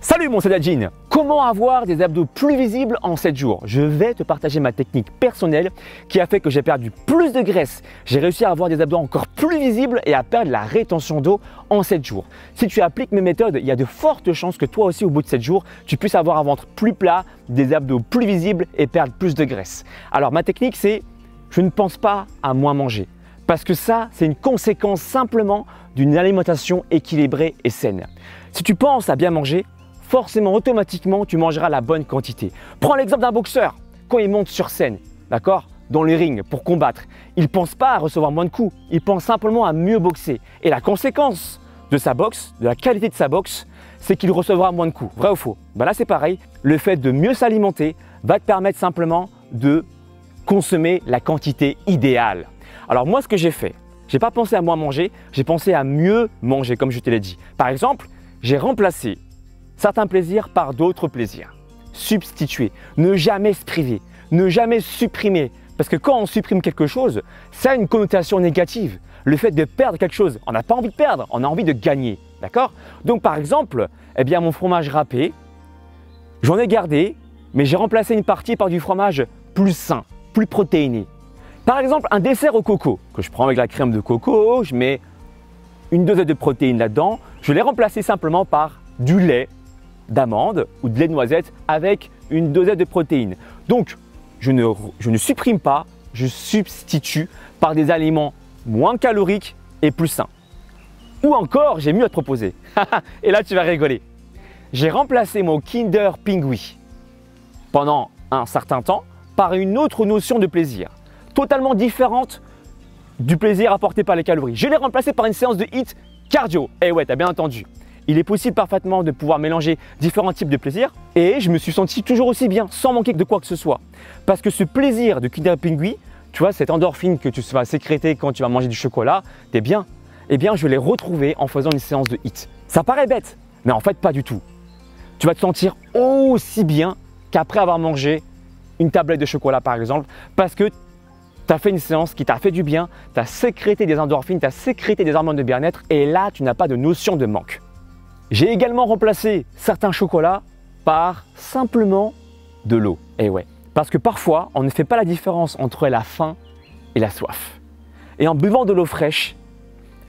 Salut mon Saiyajin! Comment avoir des abdos plus visibles en 7 jours? Je vais te partager ma technique personnelle qui a fait que j'ai perdu plus de graisse. J'ai réussi à avoir des abdos encore plus visibles et à perdre la rétention d'eau en 7 jours. Si tu appliques mes méthodes, il y a de fortes chances que toi aussi au bout de 7 jours, tu puisses avoir un ventre plus plat, des abdos plus visibles et perdre plus de graisse. Alors ma technique c'est, je ne pense pas à moins manger. Parce que ça, c'est une conséquence simplement d'une alimentation équilibrée et saine. Si tu penses à bien manger, forcément, automatiquement, tu mangeras la bonne quantité. Prends l'exemple d'un boxeur. Quand il monte sur scène, d'accord, dans le ring pour combattre, il ne pense pas à recevoir moins de coups, il pense simplement à mieux boxer. Et la conséquence de sa boxe, de la qualité de sa boxe, c'est qu'il recevra moins de coups. Vrai ou faux? Ben là, c'est pareil. Le fait de mieux s'alimenter va te permettre simplement de consommer la quantité idéale. Alors moi, ce que j'ai fait, j'ai pas pensé à moins manger, j'ai pensé à mieux manger, comme je te l'ai dit. Par exemple, j'ai remplacé certains plaisirs par d'autres plaisirs. Substituer, ne jamais se priver, ne jamais supprimer. Parce que quand on supprime quelque chose, ça a une connotation négative. Le fait de perdre quelque chose, on n'a pas envie de perdre, on a envie de gagner. D'accord? Donc par exemple, eh bien, mon fromage râpé, j'en ai gardé, mais j'ai remplacé une partie par du fromage plus sain, plus protéiné. Par exemple, un dessert au coco, que je prends avec la crème de coco, je mets une dosette de protéines là-dedans, je l'ai remplacé simplement par du lait d'amande ou de lait de noisette avec une dosette de protéines. Donc, je ne supprime pas, je substitue par des aliments moins caloriques et plus sains. Ou encore, j'ai mieux à te proposer. Et là, tu vas rigoler. J'ai remplacé mon Kinder Pingui pendant un certain temps par une autre notion de plaisir, totalement différente du plaisir apporté par les calories. Je l'ai remplacé par une séance de HIIT cardio. Eh ouais, t'as bien entendu. Il est possible parfaitement de pouvoir mélanger différents types de plaisirs et je me suis senti toujours aussi bien sans manquer de quoi que ce soit. Parce que ce plaisir de Kinder Pingui, tu vois, cette endorphine que tu vas sécréter quand tu vas manger du chocolat, t'es bien. Eh bien, je l'ai retrouvé en faisant une séance de HIIT. Ça paraît bête, mais en fait pas du tout. Tu vas te sentir aussi bien qu'après avoir mangé une tablette de chocolat par exemple, parce que tu as fait une séance qui t'a fait du bien, tu as sécrété des endorphines, tu as sécrété des hormones de bien-être et là, tu n'as pas de notion de manque. J'ai également remplacé certains chocolats par simplement de l'eau. Et ouais, parce que parfois, on ne fait pas la différence entre la faim et la soif. Et en buvant de l'eau fraîche,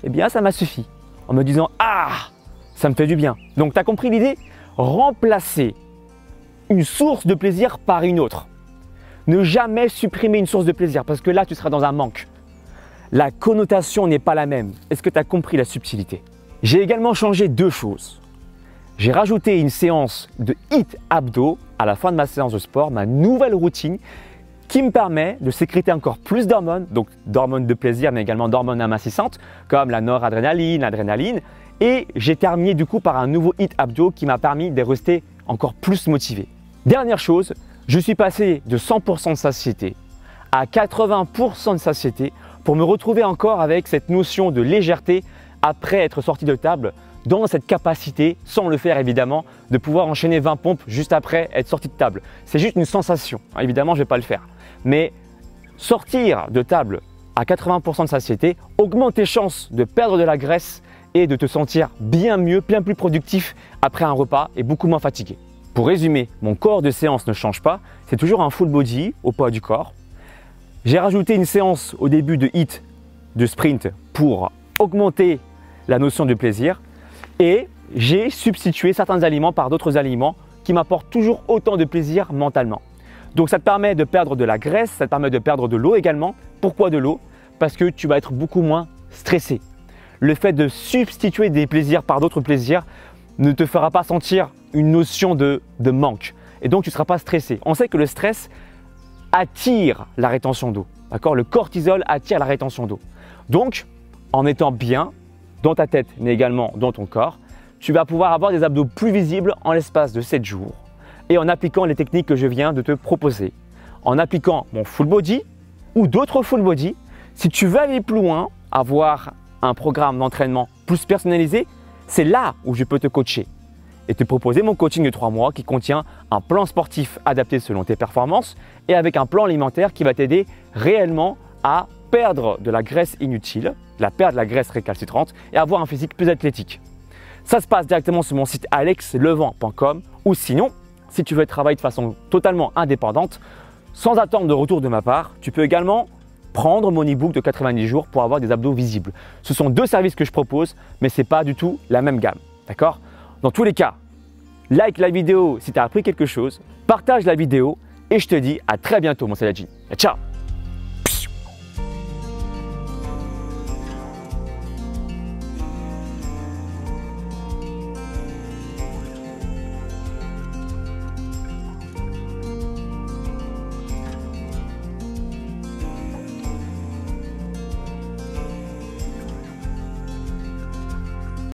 eh bien, ça m'a suffi. En me disant « Ah, ça me fait du bien ». Donc, tu as compris l'idée? Remplacer une source de plaisir par une autre. Ne jamais supprimer une source de plaisir parce que là, tu seras dans un manque. La connotation n'est pas la même. Est-ce que tu as compris la subtilité? J'ai également changé deux choses. J'ai rajouté une séance de HIIT abdos à la fin de ma séance de sport, ma nouvelle routine qui me permet de sécréter encore plus d'hormones, donc d'hormones de plaisir mais également d'hormones amincissantes comme la noradrénaline, l'adrénaline. Et j'ai terminé du coup par un nouveau HIIT abdos qui m'a permis de rester encore plus motivé. Dernière chose, je suis passé de 100% de satiété à 80% de satiété pour me retrouver encore avec cette notion de légèreté après être sorti de table, dans cette capacité, sans le faire évidemment, de pouvoir enchaîner 20 pompes juste après être sorti de table. C'est juste une sensation, évidemment je ne vais pas le faire. Mais sortir de table à 80% de satiété augmente tes chances de perdre de la graisse et de te sentir bien mieux, bien plus productif après un repas et beaucoup moins fatigué. Pour résumer, mon corps de séance ne change pas, c'est toujours un full body au poids du corps. J'ai rajouté une séance au début de HIIT, de sprint pour augmenter la notion de plaisir et j'ai substitué certains aliments par d'autres aliments qui m'apportent toujours autant de plaisir mentalement. Donc ça te permet de perdre de la graisse, ça te permet de perdre de l'eau également. Pourquoi de l'eau? Parce que tu vas être beaucoup moins stressé. Le fait de substituer des plaisirs par d'autres plaisirs ne te fera pas sentir une notion de manque et donc tu ne seras pas stressé. On sait que le stress attire la rétention d'eau. D'accord? Le cortisol attire la rétention d'eau. Donc, en étant bien dans ta tête, mais également dans ton corps, tu vas pouvoir avoir des abdos plus visibles en l'espace de 7 jours et en appliquant les techniques que je viens de te proposer. En appliquant mon full body ou d'autres full body, si tu veux aller plus loin, avoir un programme d'entraînement plus personnalisé, c'est là où je peux te coacher et te proposer mon coaching de 3 mois qui contient un plan sportif adapté selon tes performances et avec un plan alimentaire qui va t'aider réellement à perdre de la graisse inutile, perdre la graisse récalcitrante et avoir un physique plus athlétique. Ça se passe directement sur mon site alexlevent.com ou sinon, si tu veux travailler de façon totalement indépendante, sans attendre de retour de ma part, tu peux également prendre mon e-book de 90 jours pour avoir des abdos visibles. Ce sont deux services que je propose, mais ce n'est pas du tout la même gamme. D'accord? Dans tous les cas, like la vidéo si tu as appris quelque chose, partage la vidéo et je te dis à très bientôt mon Saiyajin. Ciao!